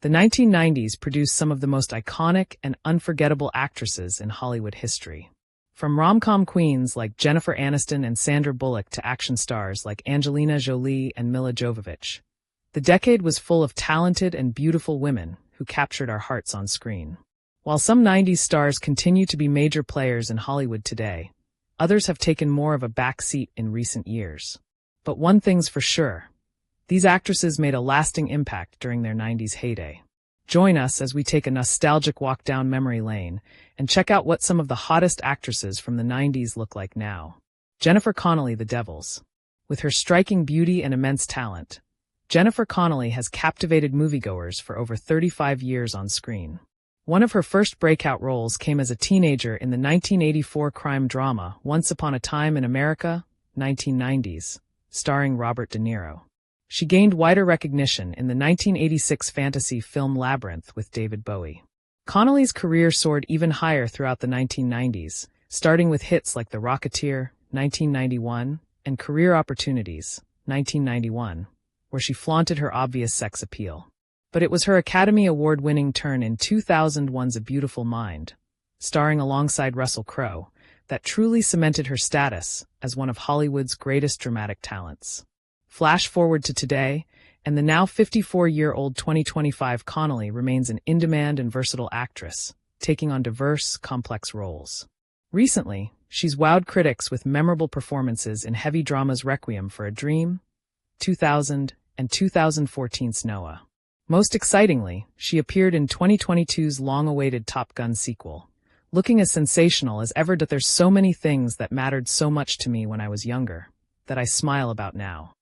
The 1990s produced some of the most iconic and unforgettable actresses in Hollywood history. From rom-com queens like Jennifer Aniston and Sandra Bullock to action stars like Angelina Jolie and 𝐒𝐿 Jovovich, the decade was full of talented and beautiful women who captured our hearts on screen. While some 90s stars continue to be major players in Hollywood today, others have taken more of a back seat in recent years. But one thing's for sure: these actresses made a lasting impact during their 90s heyday. Join us as we take a nostalgic walk down memory lane and check out what some of the hottest actresses from the 90s look like now. Jennifer Connelly, the Devils. With her striking beauty and immense talent, Jennifer Connelly has captivated moviegoers for over 35 years on screen. One of her first breakout roles came as a teenager in the 1984 crime drama Once Upon a Time in America, 1990s, starring Robert De Niro. She gained wider recognition in the 1986 fantasy film Labyrinth with David Bowie. Connelly's career soared even higher throughout the 1990s, starting with hits like The Rocketeer, 1991, and Career Opportunities, 1991, where she flaunted her obvious sex appeal. But it was her Academy Award-winning turn in 2001's A Beautiful Mind, starring alongside Russell Crowe, that truly cemented her status as one of Hollywood's greatest dramatic talents. Flash forward to today, and the now 54-year-old 2025 Connelly remains an in-demand and versatile actress, taking on diverse, complex roles. Recently, she's wowed critics with memorable performances in heavy dramas Requiem for a Dream, 2000, and 2014's 𝐒𝐞𝐬𝐿. Most excitingly, she appeared in 2022's long-awaited Top Gun sequel, looking as sensational as ever. There's so many things that mattered so much to me when I was younger that I smile about now.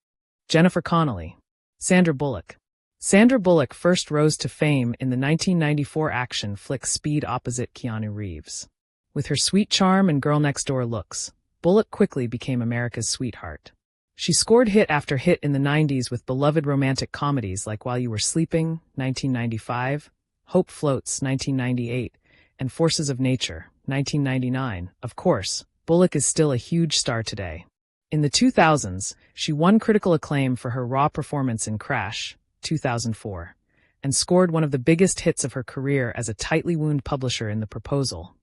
Jennifer Connelly. Sandra Bullock. Sandra Bullock first rose to fame in the 1994 action flick Speed opposite Keanu Reeves. With her sweet charm and girl-next-door looks, Bullock quickly became America's sweetheart. She scored hit after hit in the 90s with beloved romantic comedies like While You Were Sleeping, 1995, Hope Floats, 1998, and Forces of Nature, 1999. Of course, Bullock is still a huge star today. In the 2000s, she won critical acclaim for her raw performance in Crash, 2004, and scored one of the biggest hits of her career as a tightly wound publisher in The Proposal,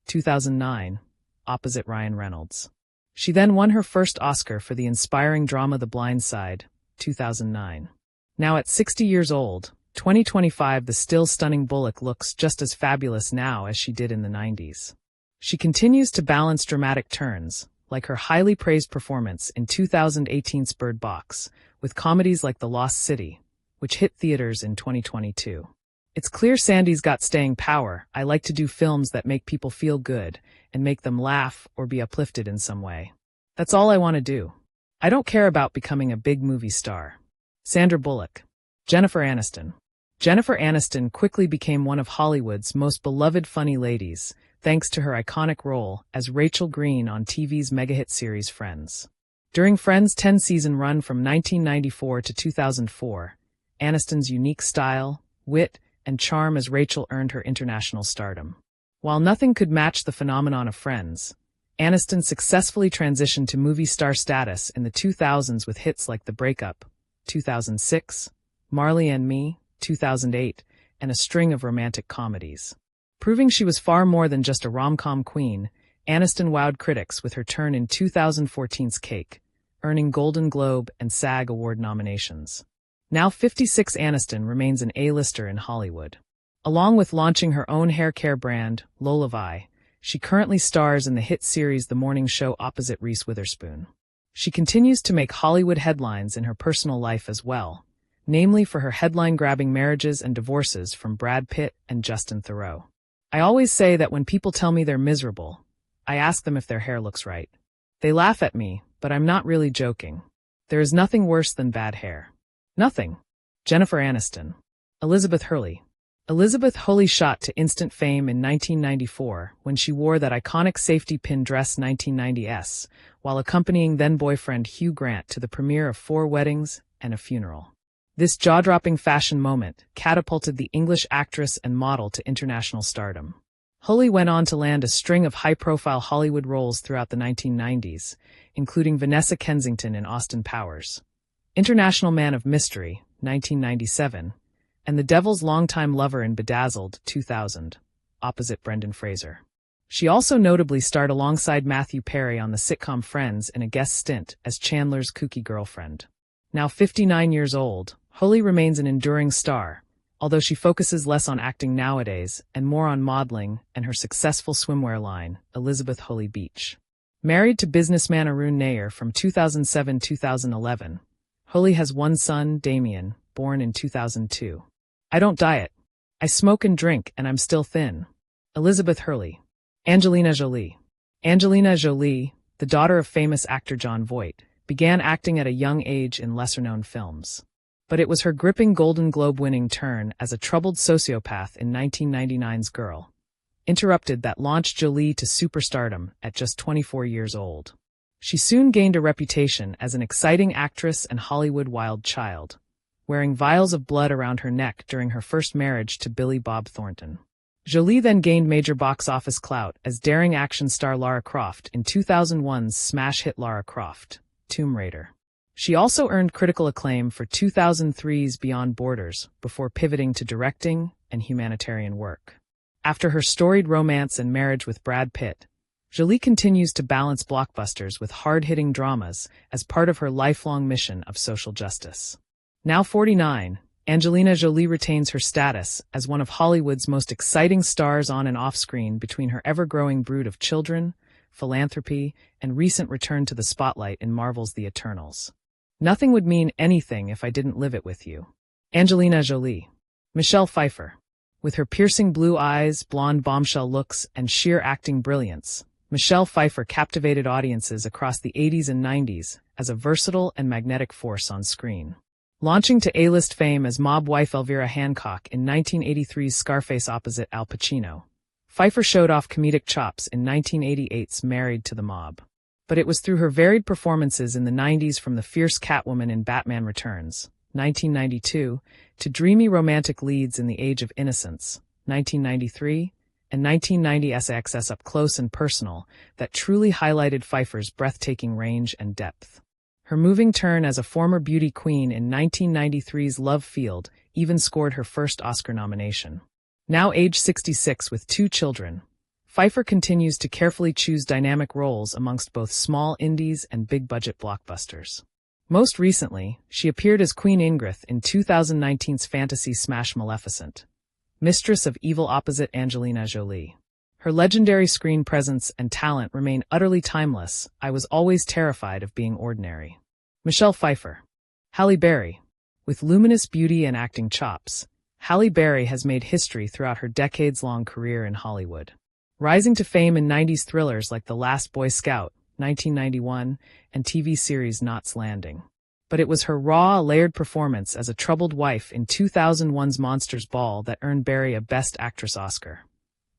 2009, opposite Ryan Reynolds. She then won her first Oscar for the inspiring drama The Blind Side, 2009. Now at 60 years old, 2025, the still stunning Bullock looks just as fabulous now as she did in the 90s. She continues to balance dramatic turns, like her highly praised performance in 2018's Bird Box, with comedies like The Lost City, which hit theaters in 2022. It's clear Sandy's got staying power. I like to do films that make people feel good and make them laugh or be uplifted in some way. That's all I want to do. I don't care about becoming a big movie star. Sandra Bullock. Jennifer Aniston. Jennifer Aniston quickly became one of Hollywood's most beloved funny ladies, thanks to her iconic role as Rachel Green on TV's mega-hit series Friends. During Friends' 10-season run from 1994 to 2004, Aniston's unique style, wit, and charm as Rachel earned her international stardom. While nothing could match the phenomenon of Friends, Aniston successfully transitioned to movie star status in the 2000s with hits like The Breakup, 2006, Marley and Me, 2008, and a string of romantic comedies. Proving she was far more than just a rom-com queen, Aniston wowed critics with her turn in 2014's 𝐒𝐞𝐬𝐿, earning Golden Globe and SAG Award nominations. Now 56, Aniston remains an A-lister in Hollywood. Along with launching her own hair care brand, 𝐿, she currently stars in the hit series The Morning Show opposite Reese Witherspoon. She continues to make Hollywood headlines in her personal life as well, namely for her headline-grabbing marriages and divorces from Brad Pitt and Justin Theroux. I always say that when people tell me they're miserable, I ask them if their hair looks right. They laugh at me, but I'm not really joking. There is nothing worse than bad hair. Nothing. Jennifer Aniston. Elizabeth Hurley. Elizabeth Hurley shot to instant fame in 1994 when she wore that iconic safety pin dress 1990s, while accompanying then-boyfriend Hugh Grant to the premiere of 4 Weddings and a Funeral. This jaw-dropping fashion moment catapulted the English actress and model to international stardom. Hurley went on to land a string of high-profile Hollywood roles throughout the 1990s, including Vanessa Kensington in Austin Powers, International Man of Mystery, 1997, and the devil's longtime lover in Bedazzled, 2000, opposite Brendan Fraser. She also notably starred alongside Matthew Perry on the sitcom Friends in a guest stint as Chandler's kooky girlfriend. Now 59 years old, 𝐘𝐬𝐿 remains an enduring star, although she focuses less on acting nowadays and more on modeling and her successful swimwear line, Elizabeth 𝐘𝐿𝐿 Beach. Married to businessman Arun Nair from 2007-2011, 𝐘𝐿𝐿 has one son, Damien, born in 2002. I don't diet. I smoke and drink and I'm still thin. Elizabeth 𝐘𝐿𝐿. Angelina Jolie. Angelina Jolie, the daughter of famous actor Jon Voight, began acting at a young age in lesser-known films. But it was her gripping Golden Globe-winning turn as a troubled sociopath in 1999's Girl, Interrupted that launched Jolie to superstardom at just 24 years old. She soon gained a reputation as an exciting actress and Hollywood wild child, wearing vials of blood around her neck during her first marriage to Billy Bob Thornton. Jolie then gained major box office clout as daring action star Lara Croft in 2001's smash hit Lara Croft, Tomb Raider. She also earned critical acclaim for 2003's Beyond Borders before pivoting to directing and humanitarian work. After her storied romance and marriage with Brad Pitt, Jolie continues to balance blockbusters with hard-hitting dramas as part of her lifelong mission of social justice. Now 49, Angelina Jolie retains her status as one of Hollywood's most exciting stars on and off-screen between her ever-growing brood of children, philanthropy, and recent return to the spotlight in Marvel's The Eternals. Nothing would mean anything if I didn't live it with you. Angelina Jolie. Michelle Pfeiffer. With her piercing blue eyes, blonde bombshell looks, and sheer acting brilliance, Michelle Pfeiffer captivated audiences across the 80s and 90s as a versatile and magnetic force on screen. Launching to A-list fame as mob wife Elvira Hancock in 1983's Scarface opposite Al Pacino, Pfeiffer showed off comedic chops in 1988's Married to the Mob. But it was through her varied performances in the 90s, from the fierce Catwoman in Batman Returns, 1992, to dreamy romantic leads in The Age of Innocence, 1993, and 1990's XS Up Close and Personal, that truly highlighted Pfeiffer's breathtaking range and depth. Her moving turn as a former beauty queen in 1993's Love Field even scored her first Oscar nomination. Now age 66 with 2 children, Pfeiffer continues to carefully choose dynamic roles amongst both small indies and big-budget blockbusters. Most recently, she appeared as Queen Ingrid in 2019's fantasy smash Maleficent, mistress of evil opposite Angelina Jolie. Her legendary screen presence and talent remain utterly timeless. I was always terrified of being ordinary. Michelle Pfeiffer. Halle Berry. With luminous beauty and acting chops, Halle Berry has made history throughout her decades-long career in Hollywood. Rising to fame in 90s thrillers like The Last Boy Scout, 1991, and TV series Knots Landing. But it was her raw, layered performance as a troubled wife in 2001's Monsters Ball that earned Berry a Best Actress Oscar,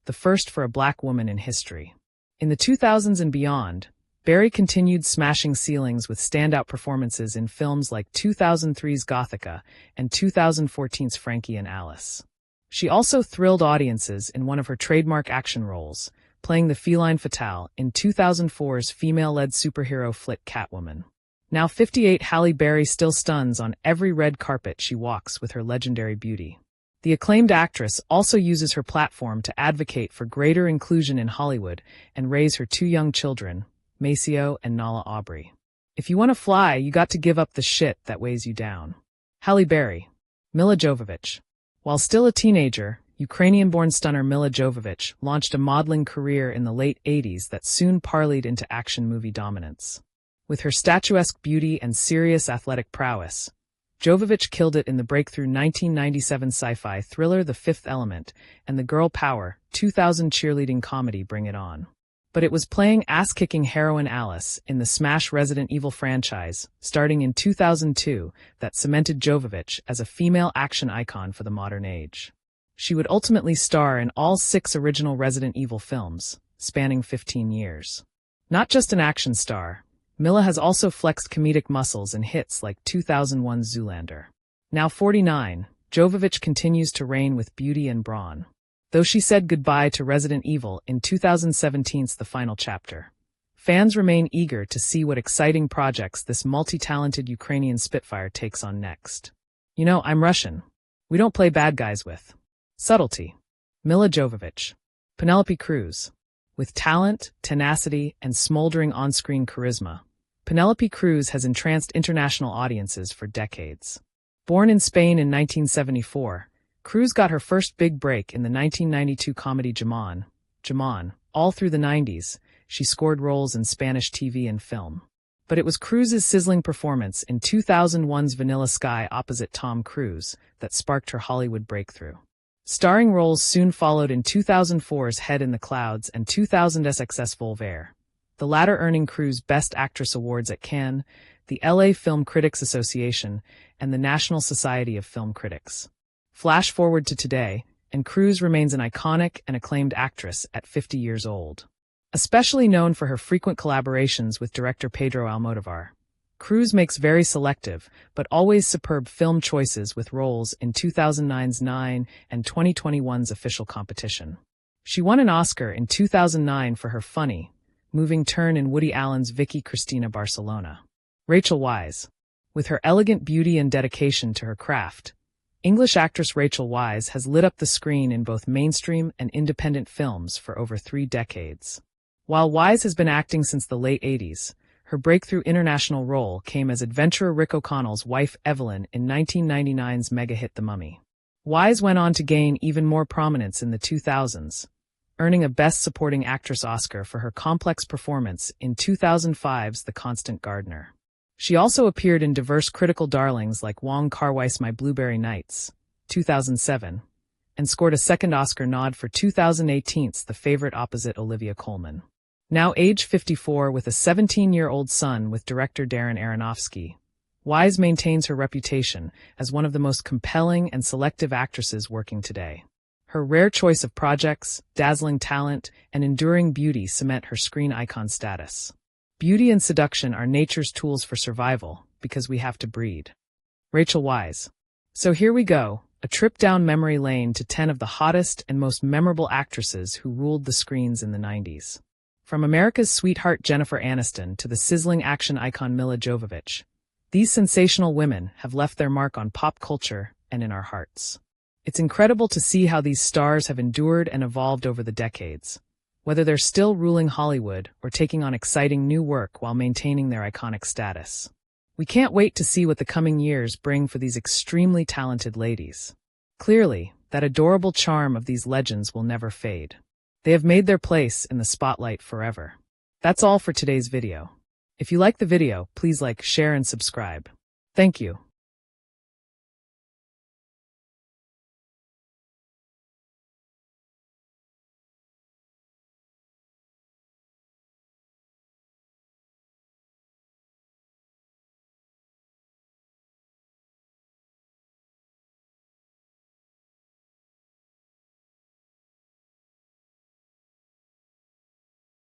the first for a black woman in history. In the 2000s and beyond, Berry continued smashing ceilings with standout performances in films like 2003's 𝐒𝐿𝐴 and 2014's Frankie and Alice. She also thrilled audiences in one of her trademark action roles, playing the feline fatale in 2004's female-led superhero flick Catwoman. Now 58, Halle Berry still stuns on every red carpet she walks with her legendary beauty. The acclaimed actress also uses her platform to advocate for greater inclusion in Hollywood and raise her 2 young children, Maceo and Nala Aubrey. If you want to fly, you got to give up the shit that weighs you down. Halle Berry. Milla Jovovich. While still a teenager, Ukrainian-born stunner Milla Jovovich launched a modeling career in the late 80s that soon parlayed into action movie dominance. With her statuesque beauty and serious athletic prowess, Jovovich killed it in the breakthrough 1997 sci-fi thriller The Fifth Element and the girl power 2000 cheerleading comedy Bring It On. But it was playing ass-kicking heroine Alice in the smash Resident Evil franchise, starting in 2002, that cemented Jovovich as a female action icon for the modern age. She would ultimately star in all 6 original Resident Evil films, spanning 15 years. Not just an action star, Milla has also flexed comedic muscles in hits like 2001's Zoolander. Now 49, Jovovich continues to reign with beauty and brawn. Though she said goodbye to Resident Evil in 2017's The Final Chapter, fans remain eager to see what exciting projects this multi-talented Ukrainian Spitfire takes on next. You know, I'm Russian. We don't play bad guys with subtlety. 𝐘𝐬𝐿 Jovovich. Penelope Cruz. With talent, tenacity, and smoldering on-screen charisma, Penelope Cruz has entranced international audiences for decades. Born in Spain in 1974, Cruz got her first big break in the 1992 comedy 𝐘𝐸𝐿. All through the 90s, she scored roles in Spanish TV and film. But it was Cruz's sizzling performance in 2001's Vanilla Sky opposite Tom Cruise that sparked her Hollywood breakthrough. Starring roles soon followed in 2004's Head in the Clouds and 2000's sexiest, the latter earning Cruz Best Actress awards at Cannes, the LA Film Critics Association, and the National Society of Film Critics. Flash forward to today, and Cruz remains an iconic and acclaimed actress at 50 years old. Especially known for her frequent collaborations with director Pedro Almodóvar, Cruz makes very selective, but always superb film choices with roles in 2009's 𝐼 and 2021's Official Competition. She won an Oscar in 2009 for her funny, moving turn in Woody Allen's Vicky Cristina Barcelona. Rachel Weisz. With her elegant beauty and dedication to her craft, English actress Rachel Weisz has lit up the screen in both mainstream and independent films for over 3 decades. While Weisz has been acting since the late 80s, her breakthrough international role came as adventurer Rick O'Connell's wife Evelyn in 1999's mega hit The Mummy. Weisz went on to gain even more prominence in the 2000s, earning a Best Supporting Actress Oscar for her complex performance in 2005's The Constant Gardener. She also appeared in diverse critical darlings like Wong Kar-wai's My Blueberry Nights, 2007, and scored a second Oscar nod for 2018's The Favorite opposite Olivia Colman. Now age 54 with a 17-year-old son with director Darren Aronofsky, Weisz maintains her reputation as one of the most compelling and selective actresses working today. Her rare choice of projects, dazzling talent, and enduring beauty cement her screen icon status. Beauty and seduction are nature's tools for survival, because we have to breed. Rachel Weisz. So here we go, a trip down memory lane to 10 of the hottest and most memorable actresses who ruled the screens in the 90s. From America's sweetheart Jennifer Aniston to the sizzling action icon 𝐘𝐸𝐿 Jovovich, these sensational women have left their mark on pop culture and in our hearts. It's incredible to see how these stars have endured and evolved over the decades, whether they're still ruling Hollywood or taking on exciting new work while maintaining their iconic status. We can't wait to see what the coming years bring for these extremely talented ladies. Clearly, that adorable charm of these legends will never fade. They have made their place in the spotlight forever. That's all for today's video. If you like the video, please like, share, and subscribe. Thank you.